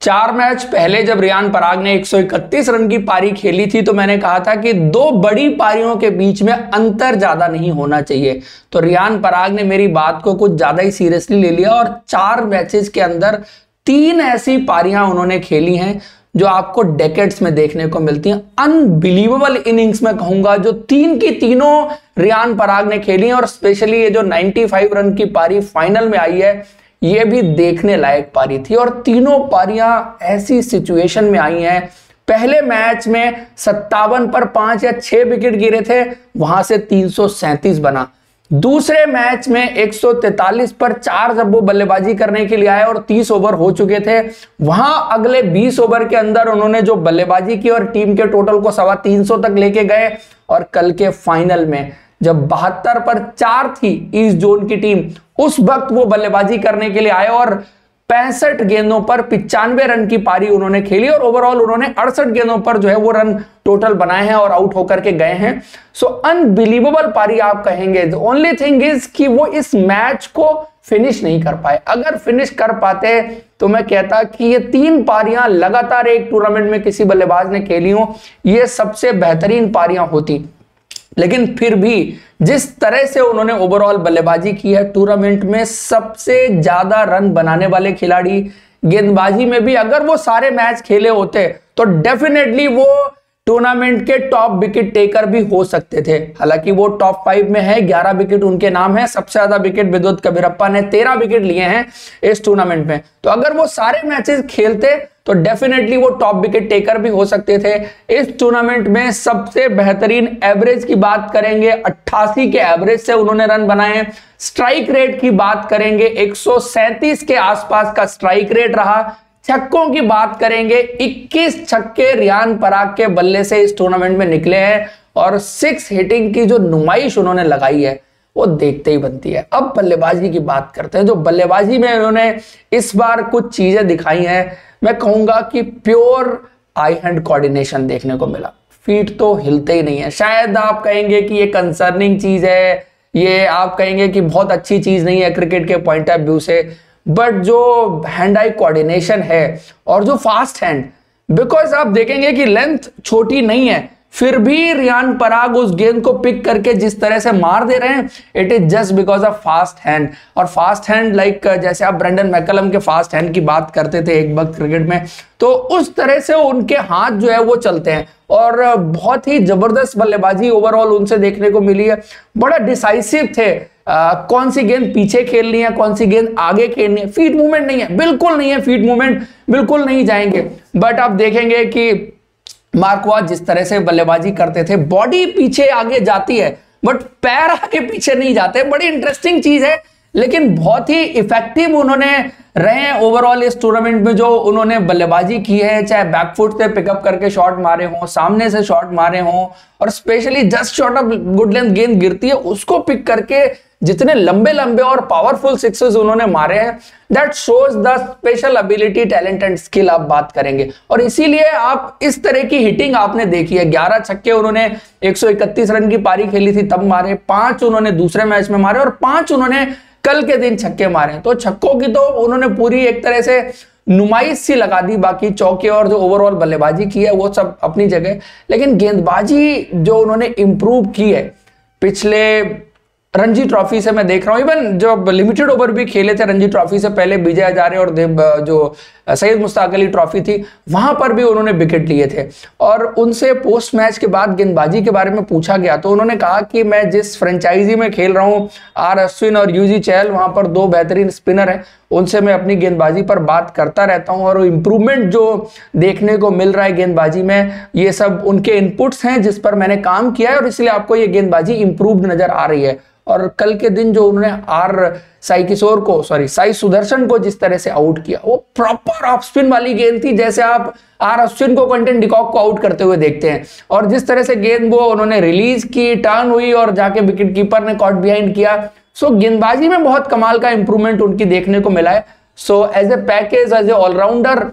4 match पहले जब रियान पराग ने 131 रन की पारी खेली थी तो मैंने कहा था कि 2 बड़ी पारियों के बीच में अंतर ज्यादा नहीं होना चाहिए। तो रियान पराग ने मेरी बात को कुछ ज्यादा ही सीरियसली ले लिया और 4 मैचेस के अंदर 3 ऐसी पारियां उन्होंने खेली हैं जो आपको डेकेड्स में देखने को मिलती हैं। अनबिलीवेबल इनिंग्स में कहूंगा जो 3 की तीनों रियान पराग ने खेली हैं और स्पेशली ये जो 95 रन की पारी फाइनल में आई है ये भी देखने लायक पारी थी। और तीनों पारियां ऐसी सिचुएशन में आई हैं, पहले मैच में 57 पर 5 या 6 विकेट गिरे थे, वहां से 337 बना। दूसरे मैच में 143 पर 4 जब वो बल्लेबाजी करने के लिए आए और 30 ओवर हो चुके थे, वहां अगले 20 ओवर के अंदर उन्होंने जो बल्लेबाजी की और टीम के टोटल को 325 तक लेके गए। और कल के फाइनल में जब 72 पर 4 थी ईस्ट जोन की टीम, उस वक्त वो बल्लेबाजी करने के लिए आए और 65 गेंदों पर 95 रन की पारी उन्होंने खेली और ओवरऑल उन्होंने 68 गेंदों पर जो है वो रन टोटल बनाए हैं और आउट होकर के गए हैं। सो अनबिलीवेबल पारी आप कहेंगे। द ओनली थिंग इज कि वो इस मैच को फिनिश नहीं कर पाए। अगर फिनिश कर पाते तो मैं कहता कि ये 3 पारियां लगातार एक टूर्नामेंट में किसी बल्लेबाज ने खेली हो, ये सबसे बेहतरीन पारियां होती। लेकिन फिर भी जिस तरह से उन्होंने ओवरऑल बल्लेबाजी की है, टूर्नामेंट में सबसे ज्यादा रन बनाने वाले खिलाड़ी, गेंदबाजी में भी अगर वो सारे मैच खेले होते तो डेफिनेटली वो टूर्नामेंट के टॉप विकेट टेकर भी हो सकते थे। हालांकि वो टॉप 5 में है, 11 विकेट उनके नाम है। सबसे ज्यादा विकेट विद्युत कबीरप्पा ने 13 विकेट लिए हैं इस टूर्नामेंट में। तो अगर वो सारे मैचेस खेलते तो डेफिनेटली वो टॉप विकेट टेकर भी हो सकते थे। इस टूर्नामेंट में सबसे बेहतरीन एवरेज की बात करेंगे, 88 के एवरेज से उन्होंने रन बनाए हैं। स्ट्राइक रेट की बात करेंगे, 137 के आसपास का स्ट्राइक रेट रहा। छक्कों की बात करेंगे, 21 छक्के रियान पराग के बल्ले से इस टूर्नामेंट में निकले हैं और 6 हिटिंग की जो नुमाइश उन्होंने लगाई है वो देखते ही बनती है। अब बल्लेबाजी की बात करते हैं। जो बल्लेबाजी में उन्होंने इस बार कुछ चीजें दिखाई हैं, मैं कहूंगा कि प्योर आई हैंड कोऑर्डिनेशन देखने को मिला। फीट तो हिलते ही नहीं है। शायद आप कहेंगे कि ये कंसर्निंग चीज है, ये आप कहेंगे कि बहुत अच्छी चीज नहीं है क्रिकेट के पॉइंट ऑफ व्यू से, बट जो हैंड आई कोऑर्डिनेशन है और जो फास्ट हैंड, बिकॉज आप देखेंगे कि लेंथ छोटी नहीं है, फिर भी रियान पराग उस गेंद को पिक करके जिस तरह से मार दे रहे हैं, it is just because of fast hand. और फास्ट हैंड लाइक जैसे आप ब्रेंडन मैकलम के फास्ट हैंड की बात करते थे एक वक्त क्रिकेट में, तो उस तरह से उनके हाथ जो है वो चलते हैं और बहुत ही जबरदस्त बल्लेबाजी ओवरऑल उनसे देखने को मिली है। बड़ा डिसाइसिव थे, कौन सी गेंद पीछे खेलनी है, कौन सी गेंद आगे खेलनी है। फीट मूवमेंट नहीं है, बिल्कुल नहीं है, फीट मूवमेंट बिल्कुल नहीं जाएंगे। बट आप देखेंगे कि मार्कवाज जिस तरह से बल्लेबाजी करते थे, बॉडी पीछे आगे जाती है बट पैर आगे पीछे नहीं जाते। बड़ी इंटरेस्टिंग चीज है, लेकिन बहुत ही इफेक्टिव उन्होंने रहे हैं ओवरऑल इस टूर्नामेंट में। जो उन्होंने बल्लेबाजी की है, चाहे बैकफुट से पिकअप करके शॉट मारे हों, सामने से शॉट मारे हों, और specially just shot of good length गेंद गिरती है उसको पिक करके जितने लंबे लंबे और पावरफुल सिक्सेस उन्होंने मारे हैं, that shows the special ability, talent and skill आप बात करेंगे। और इसीलिए आप इस तरह की हिटिंग आपने देखी है। 11 छक्के उन्होंने 131 रन की पारी खेली थी तब मारे, 5 उन्होंने दूसरे मैच में मारे और 5 उन्होंने कल के दिन छक्के मारे। तो छक्कों की तो उन्होंने पूरी एक तरह से नुमाइश सी लगा दी। बाकी चौके और जो ओवरऑल बल्लेबाजी की है वो सब अपनी जगह, लेकिन गेंदबाजी जो उन्होंने इंप्रूव की है पिछले रणजी ट्रॉफी से मैं देख रहा हूं, इवन जो लिमिटेड ओवर भी खेले थे रणजी ट्रॉफी से पहले, विजय हजारे और जो सैयद मुश्ताक अली ट्रॉफी थी, वहां पर भी उन्होंने विकेट लिए थे। और उनसे पोस्ट मैच के बाद गेंदबाजी के बारे में पूछा गया तो उन्होंने कहा कि मैं जिस फ्रेंचाइजी में खेल रहा हूं, आर अश्विन और यूजी चहल, वहां पर 2 बेहतरीन स्पिनर हैं, उनसे मैं अपनी गेंदबाजी पर बात करता रहता हूं और इंप्रूवमेंट जो देखने को मिल रहा है गेंदबाजी में, ये सब उनके इनपुट्स हैं जिस पर मैंने काम किया है और इसलिए आपको ये गेंदबाजी इंप्रूव्ड नजर आ रही है। और कल के दिन जो उन्होंने साई सुदर्शन को जिस तरह से आउट किया, वो प्रॉपर ऑफ स्पिन वाली गेंद थी, जैसे आप आर अश्विन को, क्विंटन डिकॉक को आउट करते हुए देखते हैं। और जिस तरह से गेंद वो उन्होंने रिलीज की, टर्न हुई और जाके विकेट कीपर ने कॉट बिहाइंड किया। सो गेंदबाजी में बहुत कमाल का इंप्रूवमेंट उनकी देखने को मिला है। So as a package, as a allrounder,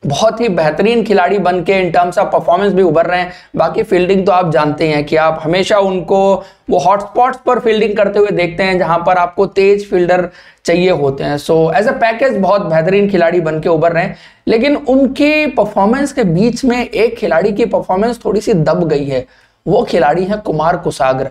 बहुत ही बेहतरीन खिलाड़ी बन के इन टर्म्स ऑफ परफॉर्मेंस भी उभर रहे हैं। बाकी फील्डिंग तो आप जानते हैं कि आप हमेशा उनको वो हॉटस्पॉट्स पर फील्डिंग करते हुए देखते हैं जहां पर आपको तेज फील्डर चाहिए होते हैं। सो एज अ पैकेज बहुत बेहतरीन खिलाड़ी बन के उभर रहे हैं। लेकिन उनकी परफॉर्मेंस के बीच में एक खिलाड़ी की परफॉर्मेंस थोड़ी सी दब गई है, वो खिलाड़ी है कुमार कुसागर।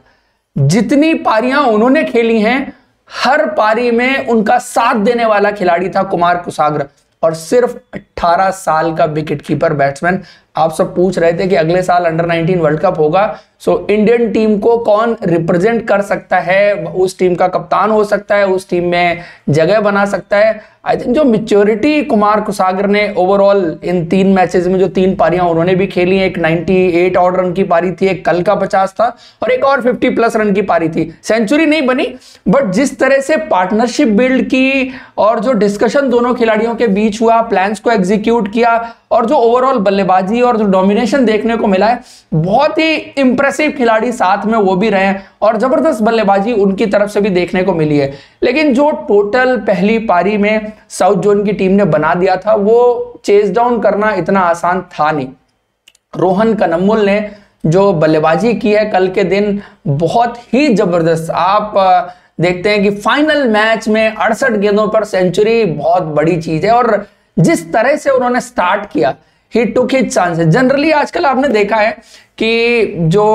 जितनी पारियां उन्होंने खेली हैं, हर पारी में उनका साथ देने वाला खिलाड़ी था कुमार कुसागर, और सिर्फ 18 साल का विकेट कीपर बैट्समैन। आप सब पूछ रहे थे कि अगले साल अंडर 19 वर्ल्ड कप होगा, सो इंडियन टीम को कौन रिप्रेजेंट कर सकता है, उस टीम का कप्तान हो सकता है, उस टीम में जगह बना सकता है। आई थिंक जो मैच्योरिटी कुमार कुसागर ने ओवरऑल इन 3 मैचेस में जो 3 पारियां उन्होंने भी खेली, एक 98 ऑड रन की पारी थी, एक कल का 50 था और एक और 50 प्लस रन की पारी थी। सेंचुरी नहीं बनी, बट जिस तरह से पार्टनरशिप बिल्ड की और जो डिस्कशन दोनों खिलाड़ियों के बीच हुआ, प्लान्स को एग्जीक्यूट किया और जो ओवरऑल बल्लेबाजी और जो डोमिनेशन देखने को मिला है, बहुत ही इंप्रेसिव खिलाड़ी साथ में वो भी रहे हैं और जबरदस्त बल्लेबाजी उनकी तरफ से भी देखने को मिली है। लेकिन जो टोटल पहली पारी में साउथ जोन की टीम ने बना दिया था, वो चेज डाउन करना इतना आसान था नहीं। रोहन कनम्मुल ने जो बल्लेबाजी की है कल के दिन, बहुत ही जबरदस्त। आप देखते हैं कि फाइनल मैच में 68 गेंदों पर सेंचुरी बहुत बड़ी चीज है, और जिस तरह से उन्होंने स्टार्ट किया, ही टुक हिज चांसेस। जनरली आजकल आपने देखा है कि जो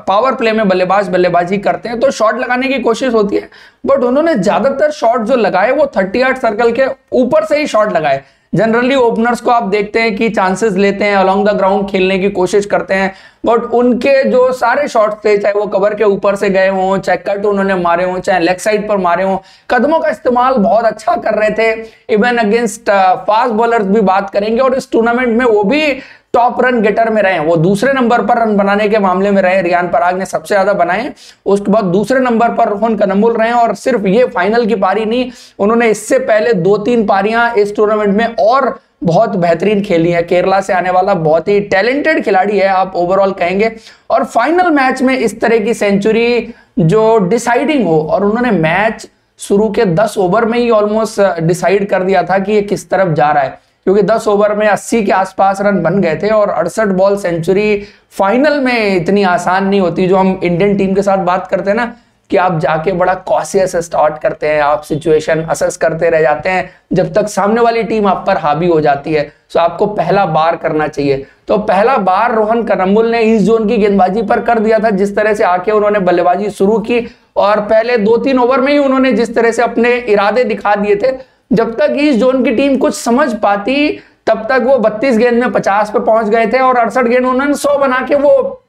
पावर प्ले में बल्लेबाजी करते हैं तो शॉट लगाने की कोशिश होती है, बट उन्होंने ज्यादातर शॉट जो लगाए वो 30 यार्ड सर्कल के ऊपर से ही शॉट लगाए। जनरली ओपनर्स को आप देखते हैं कि चांसेस लेते हैं, अलोंग द ग्राउंड खेलने की कोशिश करते हैं, बट उनके जो सारे शॉट्स थे, चाहे वो कवर के ऊपर से गए हों, चाहे कट उन्होंने मारे हों, चाहे लेग साइड पर मारे हों, कदमों का इस्तेमाल बहुत अच्छा कर रहे थे। इवन अगेंस्ट फास्ट बॉलर्स भी बात करेंगे, और इस टूर्नामेंट में वो भी टॉप रन गेटर में रहे। वो दूसरे नंबर पर रन बनाने के मामले में रहे, रियान पराग ने सबसे ज्यादा बनाए, उसके बाद दूसरे नंबर पर रोहन कनम्मुल रहे। और सिर्फ ये फाइनल की पारी नहीं, उन्होंने इससे पहले 2-3 पारियां इस टूर्नामेंट में और बहुत बेहतरीन खेली है। केरला से आने वाला बहुत ही टैलेंटेड खिलाड़ी है, आप ओवरऑल कहेंगे। और फाइनल मैच में इस तरह की सेंचुरी जो डिसाइडिंग हो, और उन्होंने मैच शुरू के 10 ओवर में ही ऑलमोस्ट डिसाइड कर दिया था कि ये किस तरफ जा रहा है, क्योंकि 10 ओवर में 80 के आसपास रन बन गए थे। और 68 बॉल सेंचुरी फाइनल में इतनी आसान नहीं होती। जो हम इंडियन टीम के साथ बात करते हैं ना, कि आप जाके बड़ा कॉशियस स्टार्ट करते हैं, आप सिचुएशन असेस करते रह जाते हैं जब तक सामने वाली टीम आप पर हावी हो जाती है। तो आपको पहला बार करना चाहिए। तो पहला बार रोहन कनम्मुल ने ईस्ट जोन की गेंदबाजी पर कर दिया था। जिस तरह से आके उन्होंने बल्लेबाजी शुरू की, और पहले 2-3 ओवर में ही उन्होंने जिस तरह से अपने इरादे दिखा दिए थे, जब तक ईस्ट जोन की टीम कुछ समझ पाती तब तक वो 32 गेंद में 50 पे पहुंच गए थे, और 68 गेंद उन्होंने 100 बना के वो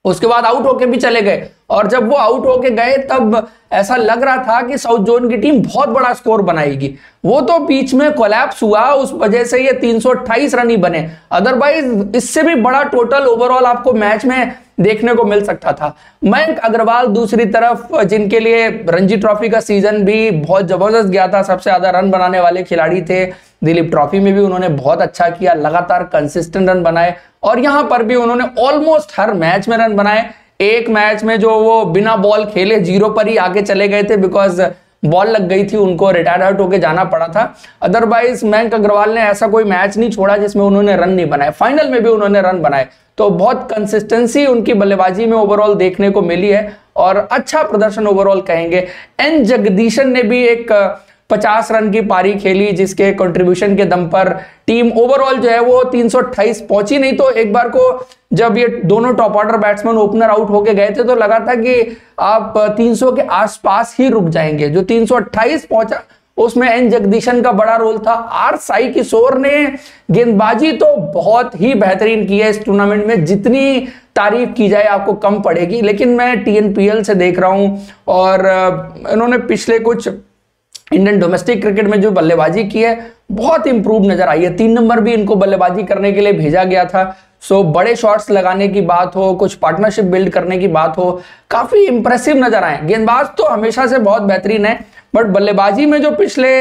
उसके बाद आउट होके भी चले गए। और जब वो आउट होके गए तब ऐसा लग रहा था कि साउथ जोन की टीम बहुत बड़ा स्कोर बनाएगी। वो तो बीच में कोलैप्स हुआ, उस वजह से ये 328 रन ही बने। अदरवाइज इससे भी बड़ा टोटल ओवरऑल आपको मैच में देखने को मिल सकता था। मयंक अग्रवाल दूसरी तरफ, जिनके लिए रणजी ट्रॉफी का सीजन भी बहुत जबरदस्त गया था, सबसे ज्यादा रन बनाने वाले खिलाड़ी थे। दिलीप ट्रॉफी में भी उन्होंने बहुत अच्छा किया, लगातार कंसिस्टेंट रन बनाए, और यहां पर भी उन्होंने ऑलमोस्ट हर मैच में रन बनाए। एक मैच में जो वो बिना बॉल खेले 0 पर ही आगे चले गए थे, बिकॉज बॉल लग गई थी, उनको रिटायर आउट होकर जाना पड़ा था। अदरवाइज मयंक अग्रवाल ने ऐसा कोई मैच नहीं छोड़ा जिसमें उन्होंने रन नहीं बनाए। फाइनल में भी उन्होंने रन बनाए। तो बहुत कंसिस्टेंसी उनकी बल्लेबाजी में ओवरऑल देखने को मिली है, और अच्छा प्रदर्शन ओवरऑल कहेंगे। एन जगदीशन ने भी एक 50 रन की पारी खेली, जिसके कंट्रीब्यूशन के दम पर टीम ओवरऑल जो है वो 328 पहुंची। नहीं तो एक बार को जब ये दोनों top order batsman opener out होके गए थे तो लगा था कि आप 300 के आसपास ही रुक जाएंगे। जो 328 पहुंचा उसमें एन जगदीशन का बड़ा रोल था। आर साई किशोर ने गेंदबाजी तो बहुत ही बेहतरीन की है इस टूर्नामेंट में, जितनी तारीफ की जाए आपको कम पड़ेगी। लेकिन मैं टीएनपीएल से देख रहा हूं, और इन्होंने पिछले कुछ इंडियन डोमेस्टिक क्रिकेट में जो बल्लेबाजी की है बहुत इंप्रूव नजर आई है। 3 नंबर भी इनको बल्लेबाजी करने के लिए भेजा गया था। सो बड़े शॉट्स लगाने की बात हो, कुछ पार्टनरशिप बिल्ड करने की बात हो, काफी इंप्रेसिव नजर आए। गेंदबाज तो हमेशा से बहुत बेहतरीन है, बट बल्लेबाजी में जो पिछले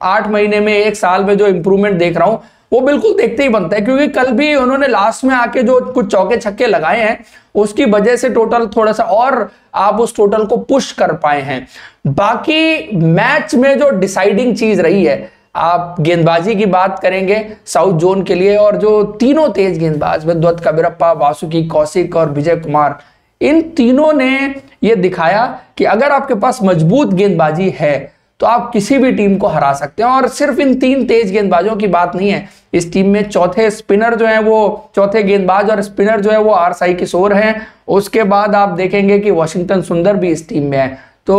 8 महीने में, 1 साल में जो इंप्रूवमेंट देख रहा हूं, वो बिल्कुल देखते ही बनता है। क्योंकि कल भी उन्होंने लास्ट में आके जो कुछ चौके छक्के लगाए हैं, उसकी वजह से टोटल थोड़ा सा और आप उस टोटल को पुश कर पाए हैं। बाकी मैच में जो डिसाइडिंग चीज रही है, आप गेंदबाजी की बात करेंगे साउथ जोन के लिए, और जो तीनों तेज गेंदबाज विद्वत कबीरप्पा, वासुकी कौशिक और विजय कुमार, इन तीनों ने यह दिखाया कि अगर आपके पास मजबूत गेंदबाजी है तो आप किसी भी टीम को हरा सकते हैं। और सिर्फ इन तीन तेज गेंदबाजों की बात नहीं है, इस टीम में चौथे स्पिनर जो है वो, चौथे गेंदबाज और स्पिनर जो है वो आर साई किशोर हैं। उसके बाद आप देखेंगे कि वाशिंगटन सुंदर भी इस टीम में है। तो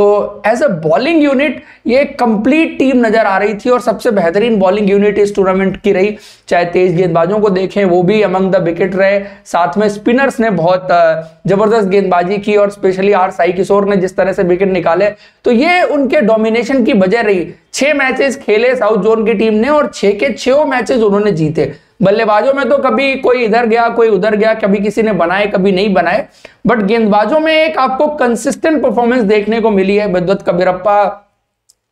एज अ बॉलिंग यूनिट ये कंप्लीट टीम नजर आ रही थी और सबसे बेहतरीन बॉलिंग यूनिट इस टूर्नामेंट की रही। चाहे तेज गेंदबाजों को देखें, वो भी अमंग द विकेट रहे, साथ में स्पिनर्स ने बहुत जबरदस्त गेंदबाजी की और स्पेशली आर साई किशोर ने जिस तरह से विकेट निकाले, तो ये उनके डोमिनेशन की वजह रही। 6 मैचेस खेले साउथ जोन की टीम ने और 6 के 6 मैचेस उन्होंने जीते। बल्लेबाजों में तो कभी कोई इधर गया कोई उधर गया, कभी किसी ने बनाए कभी नहीं बनाए, बट गेंदबाजों में एक आपको कंसिस्टेंट परफॉर्मेंस देखने को मिली है। विद्वत कबीरप्पा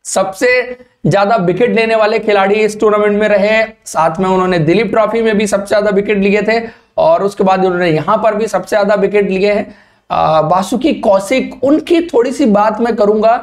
सबसे ज्यादा विकेट लेने वाले खिलाड़ी इस टूर्नामेंट में रहे, साथ में उन्होंने दिलीप ट्रॉफी में भी सबसे ज्यादा विकेट लिए थे और उसके बाद उन्होंने यहां पर भी सबसे ज्यादा विकेट लिए हैं। वासुकी कौशिक, उनकी थोड़ी सी बात मैं करूंगा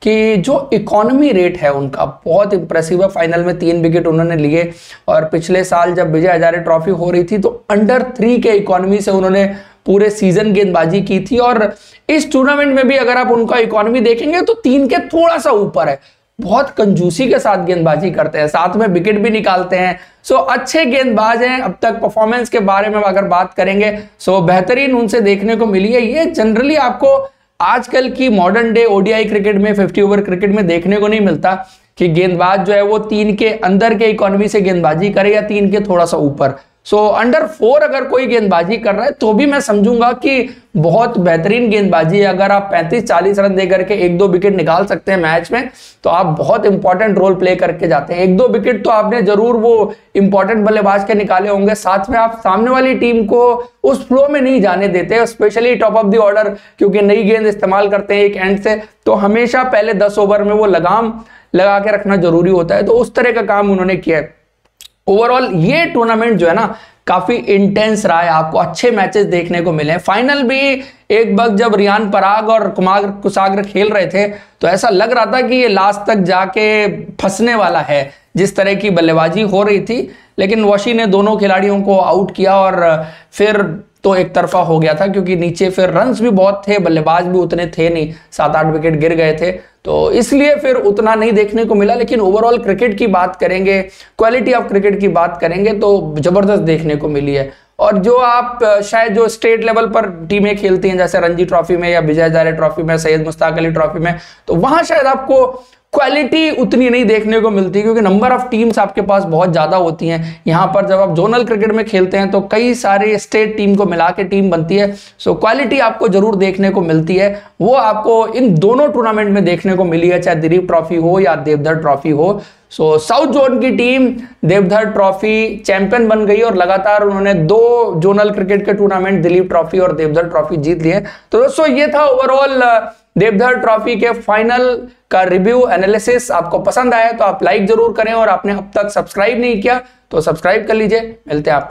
कि जो इकोनॉमी रेट है उनका बहुत इंप्रेसिव है। फाइनल में 3 विकेट उन्होंने लिए और पिछले साल जब विजय हजारे ट्रॉफी हो रही थी तो अंडर 3 के इकोनॉमी से उन्होंने पूरे सीजन गेंदबाजी की थी और इस टूर्नामेंट में भी अगर आप उनका इकोनॉमी देखेंगे तो 3 के थोड़ा सा ऊपर है। बहुत कंजूसी के साथ गेंदबाजी करते हैं, साथ में विकेट भी निकालते हैं। सो अच्छे गेंदबाज हैं। अब तक परफॉर्मेंस के बारे में अगर बात करेंगे सो बेहतरीन उनसे देखने को मिली है। ये जनरली आपको आजकल की मॉडर्न डे ओडीआई क्रिकेट में 50 ओवर क्रिकेट में देखने को नहीं मिलता कि गेंदबाज जो है वो 3 के अंदर के इकोनॉमी से गेंदबाजी करे या 3 के थोड़ा सा ऊपर। सो अंडर 4 अगर कोई गेंदबाजी कर रहा है तो भी मैं समझूंगा कि बहुत बेहतरीन गेंदबाजी है। अगर आप 35-40 रन दे करके 1-2 विकेट निकाल सकते हैं मैच में तो आप बहुत इंपॉर्टेंट रोल प्ले करके जाते हैं। 1-2 विकेट तो आपने जरूर वो इंपॉर्टेंट बल्लेबाज के निकाले होंगे, साथ में आप सामने वाली टीम को उस फ्लो में नहीं जाने देते, specially top of the order, क्योंकि नई गेंद इस्तेमाल करते हैं एक एंड से, तो हमेशा पहले 10 ओवर में वो लगाम लगा के रखना जरूरी होता है। तो उस तरह का काम उन्होंने किया है। ओवरऑल ये टूर्नामेंट जो है ना काफी इंटेंस रहा है, आपको अच्छे मैचेस देखने को मिले। फाइनल भी एक वक्त जब रियान पराग और कुमार कुसागर खेल रहे थे तो ऐसा लग रहा था कि ये लास्ट तक जाके फंसने वाला है, जिस तरह की बल्लेबाजी हो रही थी, लेकिन वॉशी ने दोनों खिलाड़ियों को आउट किया और फिर तो एक तरफा हो गया था, क्योंकि नीचे फिर रन्स भी बहुत थे, बल्लेबाज भी उतने थे नहीं, 7-8 विकेट गिर गए थे, तो इसलिए फिर उतना नहीं देखने को मिला। लेकिन ओवरऑल क्रिकेट की बात करेंगे, क्वालिटी ऑफ क्रिकेट की बात करेंगे तो जबरदस्त देखने को मिली है। और जो आप शायद जो स्टेट लेवल पर टीमें खेलती हैं जैसे रणजी ट्रॉफी में या विजय हजारे ट्रॉफी में, सैयद मुश्ताक अली ट्रॉफी में, तो वहां शायद आपको क्वालिटी उतनी नहीं देखने को मिलती, क्योंकि नंबर ऑफ टीम्स आपके पास बहुत ज्यादा होती हैं। यहाँ पर जब आप जोनल क्रिकेट में खेलते हैं तो कई सारे स्टेट टीम को मिला के टीम बनती है, सो क्वालिटी आपको जरूर देखने को मिलती है। वो आपको इन दोनों टूर्नामेंट में देखने को मिली है, चाहे दिलीप ट्रॉफी हो या देवधर ट्रॉफी हो। सो साउथ जोन की टीम देवधर ट्रॉफी चैंपियन बन गई और लगातार उन्होंने 2 जोनल क्रिकेट के टूर्नामेंट दिलीप ट्रॉफी और देवधर ट्रॉफी जीत लिए। तो दोस्तों ये था ओवरऑल देवधर ट्रॉफी के फाइनल का रिव्यू एनालिसिस। आपको पसंद आया तो आप लाइक जरूर करें और आपने अब तक सब्सक्राइब नहीं किया तो सब्सक्राइब कर लीजिए। मिलते हैं आपको।